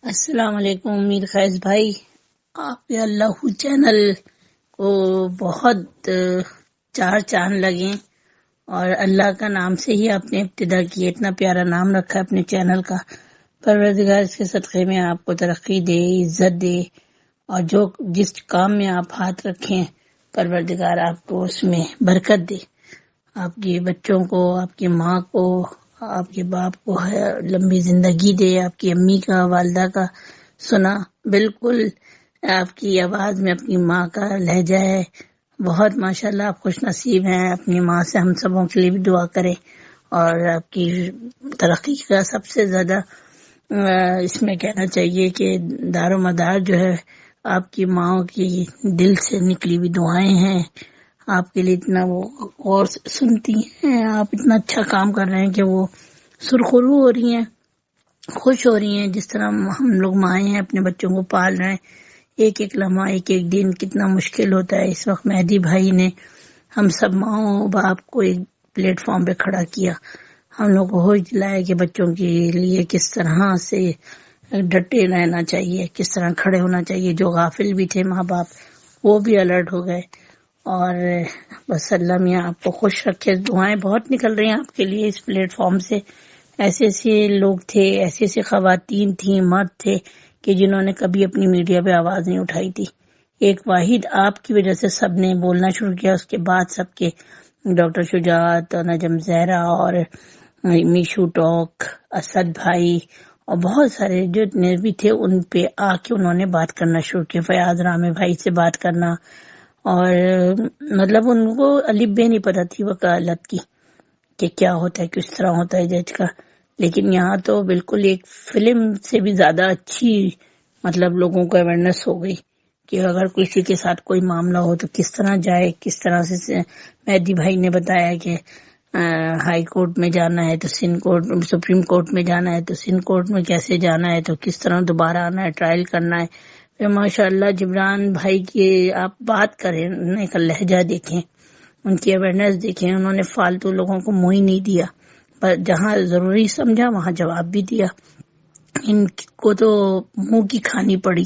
السلام علیکم میر خیز بھائی، آپ کے اللہ چینل کو بہت چار چاند لگیں اور اللہ کا نام سے ہی آپ نے ابتدا کی، اتنا پیارا نام رکھا ہے اپنے چینل کا۔ پروردگار اس کے صدقے میں آپ کو ترقی دے، عزت دے، اور جس کام میں آپ ہاتھ رکھیں پروردگار آپ کو اس میں برکت دے، آپ کے بچوں کو، آپ کی ماں کو، آپ کے باپ کو لمبی زندگی دے۔ آپ کی امی کا، والدہ کا سنا بالکل آپ کی آواز میں اپنی ماں کا لہجہ ہے، بہت ماشاءاللہ آپ خوش نصیب ہیں۔ اپنی ماں سے ہم سبوں کے لیے بھی دعا کریں، اور آپ کی ترقی کا سب سے زیادہ اس میں کہنا چاہیے کہ دار و مدار جو ہے آپ کی ماں کی دل سے نکلی ہوئی دعائیں ہیں، آپ کے لیے اتنا وہ اور سنتی ہیں، آپ اتنا اچھا کام کر رہے ہیں کہ وہ سرخرو ہو رہی ہیں، خوش ہو رہی ہیں۔ جس طرح ہم لوگ مائیں ہیں اپنے بچوں کو پال رہے ہیں، ایک ایک لمحہ، ایک ایک دن کتنا مشکل ہوتا ہے۔ اس وقت مہدی بھائی نے ہم سب ماؤں باپ کو ایک پلیٹ فارم پہ کھڑا کیا، ہم لوگ کو ہوش دلایا کہ بچوں کے لیے کس طرح سے ڈٹے رہنا چاہیے، کس طرح کھڑے ہونا چاہیے۔ جو غافل بھی تھے ماں باپ وہ بھی الرٹ ہو گئے، اور بس اللہ میاں آپ کو خوش رکھے۔ دعائیں بہت نکل رہی ہیں آپ کے لیے اس پلیٹ فارم سے۔ ایسے ایسے لوگ تھے، ایسے ایسے خواتین تھیں، مرد تھے کہ جنہوں نے کبھی اپنی میڈیا پہ آواز نہیں اٹھائی تھی۔ ایک واحد آپ کی وجہ سے سب نے بولنا شروع کیا، اس کے بعد سب کے ڈاکٹر شجاعت اور نجم زہرا اور میشو ٹاک، اسد بھائی اور بہت سارے جتنے بھی تھے ان پہ آ کے انہوں نے بات کرنا شروع کیا۔ فیاض رامے بھائی سے بات کرنا، اور مطلب ان کو الف بے نہیں پتہ تھی وکالت کی کہ کیا ہوتا ہے، کس طرح ہوتا ہے جج کا، لیکن یہاں تو بالکل ایک فلم سے بھی زیادہ اچھی مطلب لوگوں کو اویئرنیس ہو گئی کہ اگر کسی کے ساتھ کوئی معاملہ ہو تو کس طرح جائے، کس طرح سے۔ مہدی بھائی نے بتایا کہ ہائی کورٹ میں جانا ہے تو سپریم کورٹ میں جانا ہے تو سندھ کورٹ میں کیسے جانا ہے، تو کس طرح دوبارہ آنا ہے، ٹرائل کرنا ہے۔ پھر ماشاءاللہ جبران بھائی کی آپ بات کرنے کا لہجہ دیکھیں، ان کی اویئرنیس دیکھیں، انہوں نے فالتو لوگوں کو منہ ہی نہیں دیا، پر جہاں ضروری سمجھا وہاں جواب بھی دیا۔ ان کو تو منہ کی کھانی پڑی۔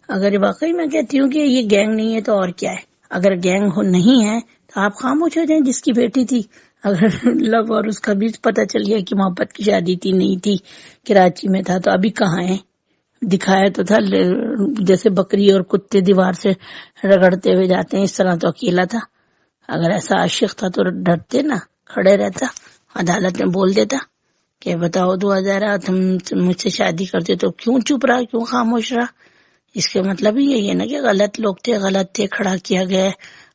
اگر واقعی میں کہتی ہوں کہ یہ گینگ نہیں ہے تو اور کیا ہے؟ اگر گینگ نہیں ہے تو آپ خاموش ہو جائیں۔ جس کی بیٹی تھی، اگر لو اور اس کا بھی پتہ چل گیا کہ محبت کی شادی تھی، نہیں تھی، کراچی میں تھا، تو ابھی کہاں ہے؟ دکھایا تو تھا جیسے بکری اور کتے دیوار سے رگڑتے ہوئے جاتے ہیں، اس طرح تو اکیلا تھا۔ اگر ایسا عاشق تھا تو ڈرتے نا، کھڑے رہتا، عدالت میں بول دیتا کہ بتاؤ 2000 تم مجھ سے شادی کرتے تو کیوں چپ رہا، کیوں خاموش رہا؟ اس کا مطلب ہی یہی ہے نا کہ غلط لوگ تھے، غلط تھے، کھڑا کیا گیا ہے۔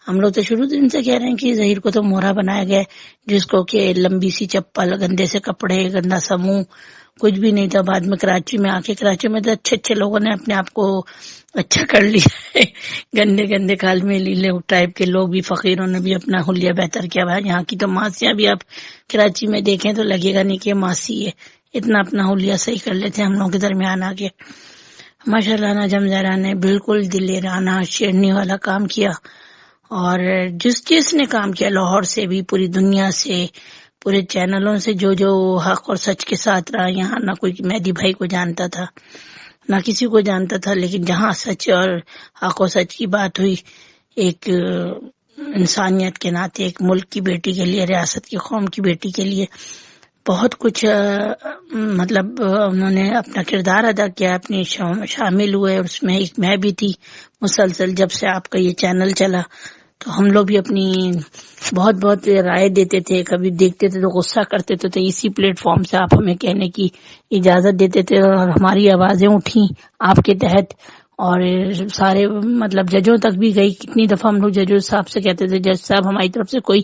ہم لوگ تو شروع دن سے کہہ رہے ہیں کہ ظہیر کو تو مورا بنایا گیا ہے، جس کو کہ لمبی سی چپل، گندے سے کپڑے، گندا سا منہ، کچھ بھی نہیں تھا۔ بعد میں کراچی میں آ کے، کراچی میں تو اچھے اچھے لوگوں نے اپنے آپ کو اچھا کر لیا ہے، گندے گندے کال میں لیلے ٹائپ کے لوگ بھی، فقیروں نے بھی اپنا حلیہ بہتر کیا۔ بھائی یہاں کی تو ماسیاں بھی آپ کراچی میں دیکھیں تو لگے گا نہیں کہ ماسی ہے، اتنا اپنا حلیہ صحیح کر لیتے ہیں ہم لوگوں کے درمیان آ کے۔ ماشاءاللہ نجم زہرا نے بالکل دلیرانہ شیرنی والا کام کیا، اور جس نے کام کیا، لاہور سے بھی، پوری دنیا سے، پورے چینلوں سے، جو حق اور سچ کے ساتھ رہا۔ یہاں نہ کوئی مہدی بھائی کو جانتا تھا، نہ کسی کو جانتا تھا، لیکن جہاں سچ اور حق و سچ کی بات ہوئی، ایک انسانیت کے ناطے، ایک ملک کی بیٹی کے لیے، ریاست کی، قوم کی بیٹی کے لیے بہت کچھ مطلب انہوں نے اپنا کردار ادا کیا، اپنی شامل ہوئے، اس میں ایک میں بھی تھی مسلسل۔ جب سے آپ کا یہ چینل چلا تو ہم لوگ بھی اپنی بہت بہت رائے دیتے تھے، کبھی دیکھتے تھے تو غصہ کرتے تھے، تو اسی پلیٹ فارم سے آپ ہمیں کہنے کی اجازت دیتے تھے، اور ہماری آوازیں اٹھیں آپ کے تحت، اور سارے مطلب ججوں تک بھی گئی۔ کتنی دفعہ ہم لوگ ججوں صاحب سے کہتے تھے جج صاحب ہماری طرف سے کوئی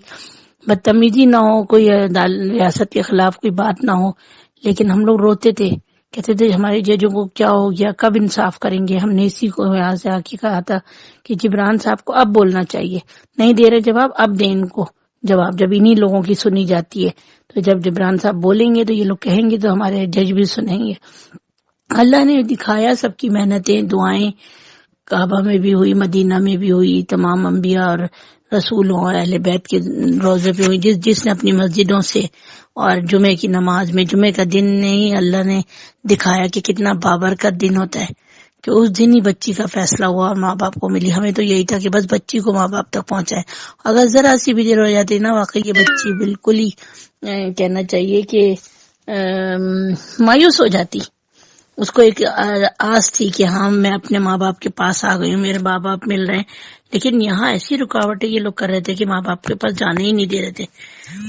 بدتمیزی نہ ہو، کوئی ریاست کے خلاف کوئی بات نہ ہو، لیکن ہم لوگ روتے تھے، کہتے تھے ہمارے ججوں کو کیا ہو گیا، کب انصاف کریں گے۔ ہم نے اسی کو یہاں سے آ کے کہا تھا کہ جبران صاحب کو اب بولنا چاہیے، نہیں دے رہے جواب، اب دیں ان کو جواب، جب انہی لوگوں کی سنی جاتی ہے۔ تو جب جبران صاحب بولیں گے تو یہ لوگ کہیں گے، تو ہمارے جج بھی سنیں گے۔ اللہ نے دکھایا سب کی محنتیں، دعائیں کعبہ میں بھی ہوئی، مدینہ میں بھی ہوئی، تمام انبیاء اور رسول ہوں، اہل بیت کے روزے پہ ہوئی، جس نے اپنی مسجدوں سے اور جمعے کی نماز میں، جمعے کا دن نہیں اللہ نے دکھایا کہ کتنا بابرکت دن ہوتا ہے، کہ اس دن ہی بچی کا فیصلہ ہوا اور ماں باپ کو ملی۔ ہمیں تو یہی تھا کہ بس بچی کو ماں باپ تک پہنچائے، اگر ذرا سی بھی دیر ہو جاتی نا واقعی یہ بچی بالکل ہی کہنا چاہیے کہ مایوس ہو جاتی۔ اس کو ایک آس تھی کہ ہاں میں اپنے ماں باپ کے پاس آ گئی ہوں، میرے ماں باپ مل رہے ہیں، لیکن یہاں ایسی رکاوٹیں یہ لوگ کر رہے تھے کہ ماں باپ کے پاس جانے ہی نہیں دے رہے تھے،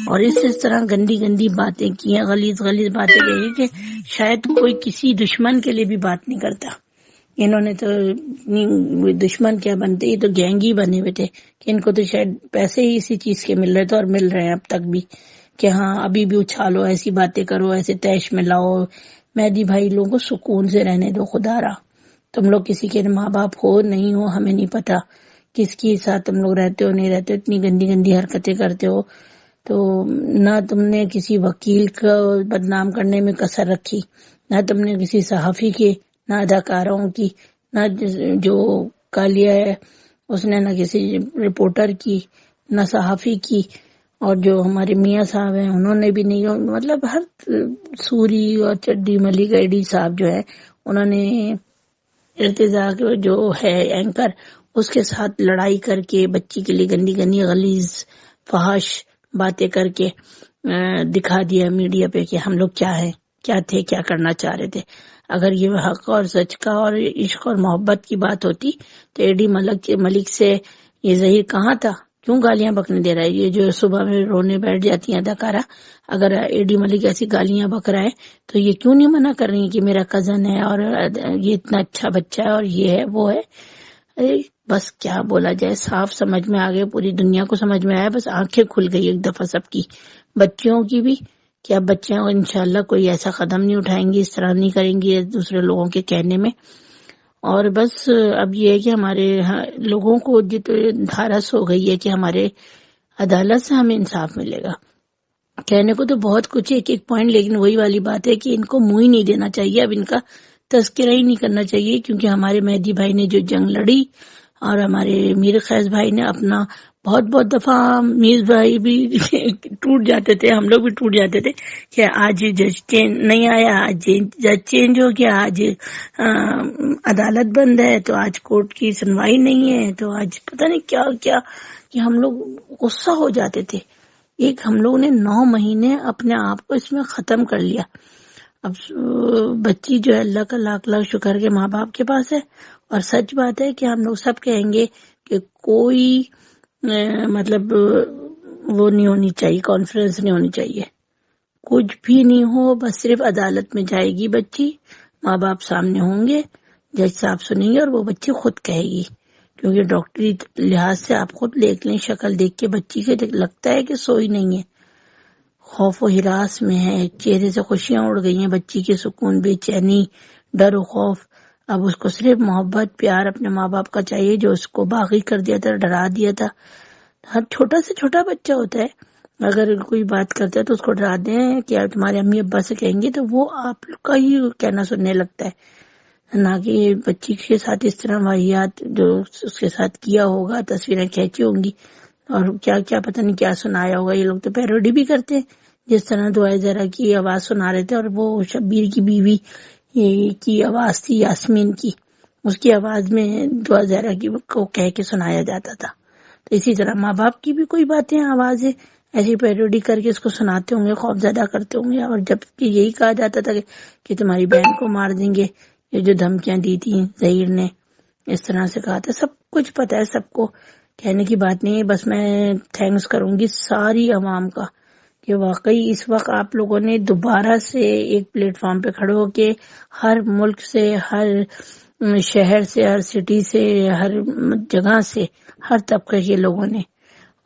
اور اس طرح گندی گندی باتیں کی ہیں، غلیظ باتیں کہی کہ شاید کوئی کسی دشمن کے لیے بھی بات نہیں کرتا۔ انہوں نے تو دشمن کیا بنتے، یہ تو گینگ ہی بنے ہوئے تھے کہ ان کو تو شاید پیسے ہی اسی چیز کے مل رہے تھے اور مل رہے ہیں اب تک بھی، کہ ہاں ابھی بھی اچھالو، ایسی باتیں کرو، ایسے تیش میں لاؤ۔ مہدی بھائی لوگوں کو سکون سے رہنے دو، خدا را تم لوگ کسی کے ماں باپ ہو نہیں ہو ہمیں نہیں پتا، کس کے ساتھ تم لوگ رہتے ہو نہیں رہتے ہو، اتنی گندی گندی حرکتیں کرتے ہو، تو نہ تم نے کسی وکیل کو بدنام کرنے میں کسر رکھی، نہ تم نے کسی صحافی کے، نہ اداکاروں کی، نہ جو کالیا ہے اس نے، نہ کسی رپورٹر کی، نہ صحافی کی، اور جو ہمارے میاں صاحب ہیں انہوں نے بھی نہیں، مطلب ہر سوری اور چڈی ملک ایڈی صاحب جو ہے انہوں نے ارتضا جو ہے اینکر اس کے ساتھ لڑائی کر کے بچی کے لیے گندی گندی غلیظ فحش باتیں کر کے دکھا دیا میڈیا پہ کہ ہم لوگ کیا ہیں، کیا تھے، کیا کرنا چاہ رہے تھے۔ اگر یہ حق اور سچ کا اور عشق اور محبت کی بات ہوتی تو ایڈی ملک سے یہ ظہیر کہاں تھا؟ کیوں گالیاں بکنے دے رہا ہے؟ یہ جو صبح میں رونے بیٹھ جاتی ہیں اداکارہ، اگر اے ڈی ملک ایسی گالیاں بک رہا ہے تو یہ کیوں نہیں منع کر رہی کہ میرا کزن ہے اور یہ اتنا اچھا بچہ ہے اور یہ ہے وہ ہے؟ بس کیا بولا جائے، صاف سمجھ میں آ گیا، پوری دنیا کو سمجھ میں آیا، بس آنکھیں کھل گئی ایک دفعہ سب کی، بچیوں کی بھی، کہ اب بچیاں انشاءاللہ کوئی ایسا قدم نہیں اٹھائیں گی، اس طرح نہیں کریں گی دوسرے لوگوں کے کہنے میں۔ اور بس اب یہ ہے کہ ہمارے لوگوں کو دھارس ہو گئی ہے کہ ہمارے عدالت سے ہمیں انصاف ملے گا۔ کہنے کو تو بہت کچھ ایک پوائنٹ، لیکن وہی والی بات ہے کہ ان کو منہ ہی نہیں دینا چاہیے، اب ان کا تذکرہ ہی نہیں کرنا چاہیے، کیونکہ ہمارے مہدی بھائی نے جو جنگ لڑی اور ہمارے میر خیز بھائی نے اپنا، بہت دفعہ میر بھائی بھی ٹوٹ جاتے تھے، ہم لوگ بھی ٹوٹ جاتے تھے کہ آج جج چینج نہیں آیا، آج جج چینج ہو گیا، آج عدالت بند ہے، تو آج کورٹ کی سنوائی نہیں ہے، تو آج پتہ نہیں کیا کیا، کہ ہم لوگ غصہ ہو جاتے تھے۔ ہم لوگوں نے 9 مہینے اپنے آپ کو اس میں ختم کر لیا۔ اب بچی جو ہے اللہ کا لاکھ شکر کے ماں باپ کے پاس ہے، اور سچ بات ہے کہ ہم لوگ سب کہیں گے کہ کوئی مطلب وہ نہیں ہونی چاہیے، کانفرنس نہیں ہونی چاہیے، کچھ بھی نہیں ہو، بس صرف عدالت میں جائے گی بچی، ماں باپ سامنے ہوں گے، جج صاحب سنیں گے اور وہ بچی خود کہے گی، کیونکہ ڈاکٹری لحاظ سے آپ خود دیکھ لیں، شکل دیکھ کے بچی کے لگتا ہے کہ سوئی نہیں ہے، خوف و ہراس میں ہے، چہرے سے خوشیاں اڑ گئی ہیں بچی کے، سکون، بے چینی، ڈر و خوف۔ اب اس کو صرف محبت پیار اپنے ماں باپ کا چاہیے، جو اس کو باغی کر دیا تھا، ڈرا دیا تھا۔ ہر چھوٹا سے چھوٹا بچہ ہوتا ہے، اگر کوئی بات کرتا ہے تو اس کو ڈرا دیں کہ تمہارے امی ابا سے کہیں گے تو وہ آپ کا ہی کہنا سننے لگتا ہے، نہ کہ بچی کے ساتھ اس طرح واحد جو اس کے ساتھ کیا ہوگا، تصویریں کھینچی ہوں گی اور کیا کیا پتہ نہیں کیا سنایا ہوگا۔ یہ لوگ تو پیروڈی بھی کرتے ہیں، جس طرح دعائے ذرا کی آواز سنا رہے تھے، اور وہ شبیر کی بیوی کی آواز تھی، یاسمین کی، اس کی آواز میں دعا زہرا کی کو کہہ کے سنایا جاتا تھا۔ تو اسی طرح ماں باپ کی بھی کوئی باتیں، آوازیں ایسی پیروڈی کر کے اس کو سناتے ہوں گے، خوف زدہ کرتے ہوں گے، اور جب کہ یہی کہا جاتا تھا کہ تمہاری بہن کو مار دیں گے، یہ جو دھمکیاں دی تھی ظہیر نے، اس طرح سے کہا تھا، سب کچھ پتہ ہے سب کو، کہنے کی بات نہیں ہے۔ بس میں تھینکس کروں گی ساری عوام کا کہ واقعی اس وقت آپ لوگوں نے دوبارہ سے ایک پلیٹ فارم پہ کھڑے ہو کے ہر ملک سے، ہر شہر سے، ہر سٹی سے، ہر جگہ سے، ہر طبقے کے لوگوں نے،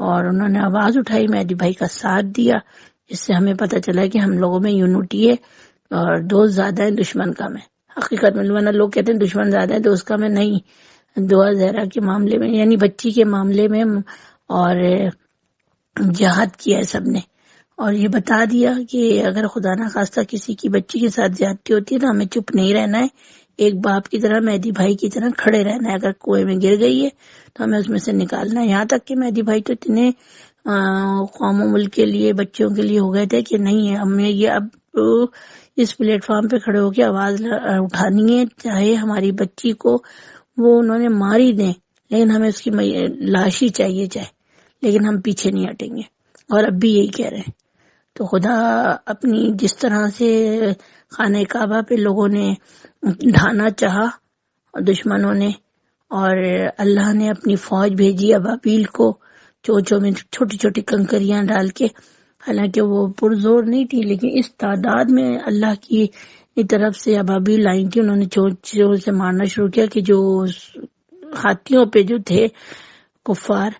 اور انہوں نے آواز اٹھائی، مہدی بھائی کا ساتھ دیا، جس سے ہمیں پتہ چلا کہ ہم لوگوں میں یونٹی ہے، اور دوست زیادہ ہیں دشمن کم ہے۔ حقیقت میں لوگ کہتے ہیں دشمن زیادہ ہے دوست کم ہے، نہیں، دعا زہرا کے معاملے میں، یعنی بچی کے معاملے میں، اور جہاد کیا ہے سب نے، اور یہ بتا دیا کہ اگر خدا نہ خواستہ کسی کی بچی کے ساتھ زیادتی ہوتی ہے تو ہمیں چپ نہیں رہنا ہے، ایک باپ کی طرح مہدی بھائی کی طرح کھڑے رہنا ہے. اگر کنویں میں گر گئی ہے تو ہمیں اس میں سے نکالنا ہے. یہاں تک کہ مہدی بھائی تو اتنے قوم و ملک کے لیے بچوں کے لیے ہو گئے تھے کہ نہیں ہے ہمیں یہ اب اس پلیٹ فارم پہ کھڑے ہو کے آواز اٹھانی ہے, چاہے ہماری بچی کو وہ انہوں نے ماری دیں لیکن ہمیں اس کی لاش ہی چاہیے چاہے, لیکن ہم پیچھے نہیں ہٹیں گے. اور اب بھی یہی کہہ رہے ہیں. تو خدا اپنی جس طرح سے خانہ کعبہ پہ لوگوں نے ڈھانا چاہا دشمنوں نے, اور اللہ نے اپنی فوج بھیجی ابابیل کو چوچوں میں چھوٹی چھوٹی کنکریاں ڈال کے, حالانکہ وہ پرزور نہیں تھی لیکن اس تعداد میں اللہ کی طرف سے ابابیل آئی تھی. انہوں نے چوچوں سے مارنا شروع کیا کہ جو ہاتھیوں پہ جو تھے کفار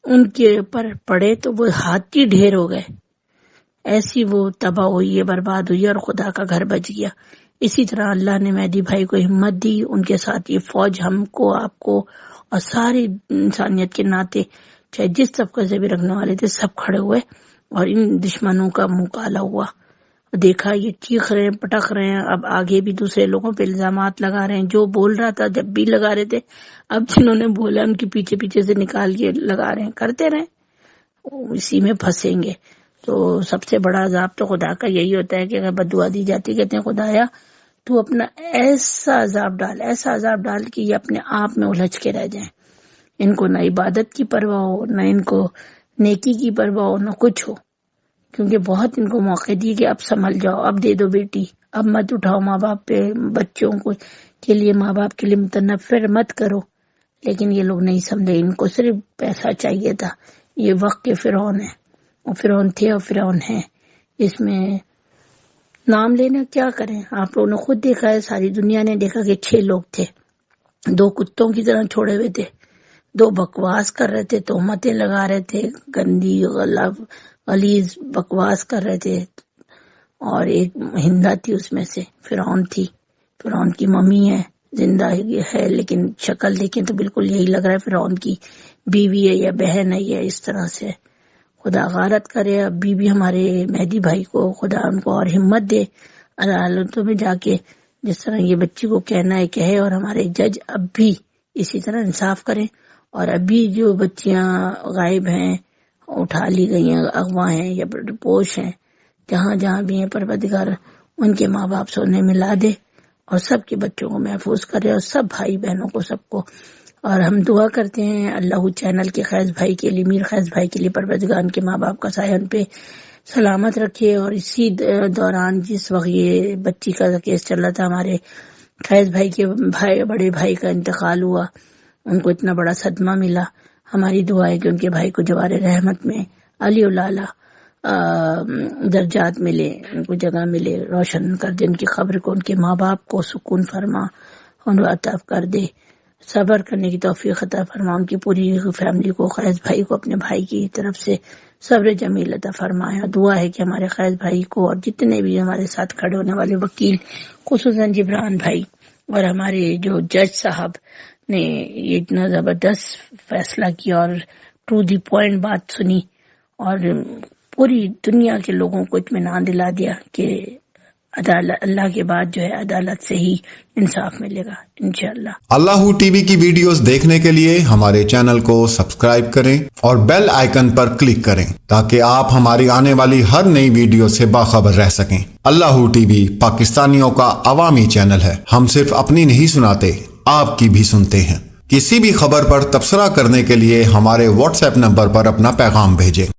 ان کے اوپر پڑے تو وہ ہاتھی ڈھیر ہو گئے. ایسی وہ تباہ ہوئی ہے, برباد ہوئی اور خدا کا گھر بچ گیا. اسی طرح اللہ نے مہدی بھائی کو ہمت دی, ان کے ساتھ یہ فوج ہم کو آپ کو اور ساری انسانیت کے ناطے چاہے جس طبقے سے بھی رکھنے والے تھے سب کھڑے ہوئے اور ان دشمنوں کا منہ کالا ہوا. دیکھا یہ چیخ رہے ہیں پٹک رہے ہیں, اب آگے بھی دوسرے لوگوں پہ الزامات لگا رہے ہیں. جو بول رہا تھا جب بھی لگا رہے تھے, اب جنہوں نے بولا ان کے پیچھے پیچھے سے نکال کے لگا رہے ہیں. کرتے رہیں, اسی میں پھنسیں گے. تو سب سے بڑا عذاب تو خدا کا یہی ہوتا ہے کہ اگر بددعا دی جاتی, کہتے ہیں خدایا تو اپنا ایسا عذاب ڈال کہ یہ اپنے آپ میں الجھ کے رہ جائیں. ان کو نہ عبادت کی پرواہ ہو, نہ ان کو نیکی کی پرواہ ہو, نہ کچھ ہو. کیونکہ بہت ان کو موقع دیے کہ اب سنبھل جاؤ, اب دے دو بیٹی, اب مت اٹھاؤ ماں باپ پہ, بچوں کو کے لیے ماں باپ کے لیے متنفر مت کرو. لیکن یہ لوگ نہیں سمجھے, ان کو صرف پیسہ چاہیے تھا. یہ وقت کے فرعون ہیں, اور فرعون تھے اور فرعون ہیں. اس میں نام لینا کیا کریں, آپ لوگوں نے خود دیکھا ہے, ساری دنیا نے دیکھا کہ 6 لوگ تھے, 2 کتوں کی طرح چھوڑے ہوئے تھے, 2 بکواس کر رہے تھے, تہمتیں لگا رہے تھے, گندی غلیظ بکواس کر رہے تھے. اور ایک ہندا تھی اس میں سے, فرعون تھی, فرعون کی ممی ہے, زندہ ہے لیکن شکل دیکھیں تو بالکل یہی لگ رہا ہے فرعون کی بیوی ہے یا بہن ہے یا اس طرح سے. خدا غارت کرے اب بھی ہمارے مہدی بھائی کو, خدا ان کو اور ہمت دے عدالتوں میں جا کے جس طرح یہ بچی کو کہنا ہے کہے, اور ہمارے جج اب بھی اسی طرح انصاف کریں. اور ابھی جو بچیاں غائب ہیں, اٹھا لی گئی ہیں, اغوا ہیں یا پوش ہیں, جہاں جہاں بھی ہیں پروردگار ان کے ماں باپ سے انہیں ملا دے اور سب کے بچوں کو محفوظ کرے, اور سب بھائی بہنوں کو سب کو. اور ہم دعا کرتے ہیں اللہ چینل کے خیز بھائی کے لیے, میر خیز بھائی کے لیے, پروردگار کے ماں باپ کا سایہ ان پہ سلامت رکھے. اور اسی دوران جس وقت یہ بچی کا کیس چل رہا تھا, ہمارے خیز بھائی کے بڑے بھائی کا انتقال ہوا, ان کو اتنا بڑا صدمہ ملا. ہماری دعا ہے کہ ان کے بھائی کو جوار رحمت میں علی الاعلیٰ درجات ملے, ان کو جگہ ملے, روشن کر دے ان کی قبر کو, ان کے ماں باپ کو سکون فرما, ان عطا کر دے, صبر کرنے کی توفیق عطا فرما. ان کی پوری فیملی کو, خیز بھائی کو اپنے بھائی کی طرف سے صبر جمیل عطا فرمایا. دعا ہے کہ ہمارے خیز بھائی کو اور جتنے بھی ہمارے ساتھ کھڑے ہونے والے وکیل, خصوصاً جبران بھائی اور ہمارے جو جج صاحب نے یہ اتنا زبردست فیصلہ کیا اور ٹو دی پوائنٹ بات سنی, اور پوری دنیا کے لوگوں کو اطمینان دلا دیا کہ عدالت اللہ کے بعد جو ہے عدالت سے ہی انصاف ملے گا انشاءاللہ. اللہ ٹی وی کی ویڈیوز دیکھنے کے لیے ہمارے چینل کو سبسکرائب کریں اور بیل آئیکن پر کلک کریں تاکہ آپ ہماری آنے والی ہر نئی ویڈیو سے باخبر رہ سکیں. اللہ ٹی وی پاکستانیوں کا عوامی چینل ہے. ہم صرف اپنی نہیں سناتے, آپ کی بھی سنتے ہیں. کسی بھی خبر پر تبصرہ کرنے کے لیے ہمارے واٹس ایپ نمبر پر اپنا پیغام بھیجیں.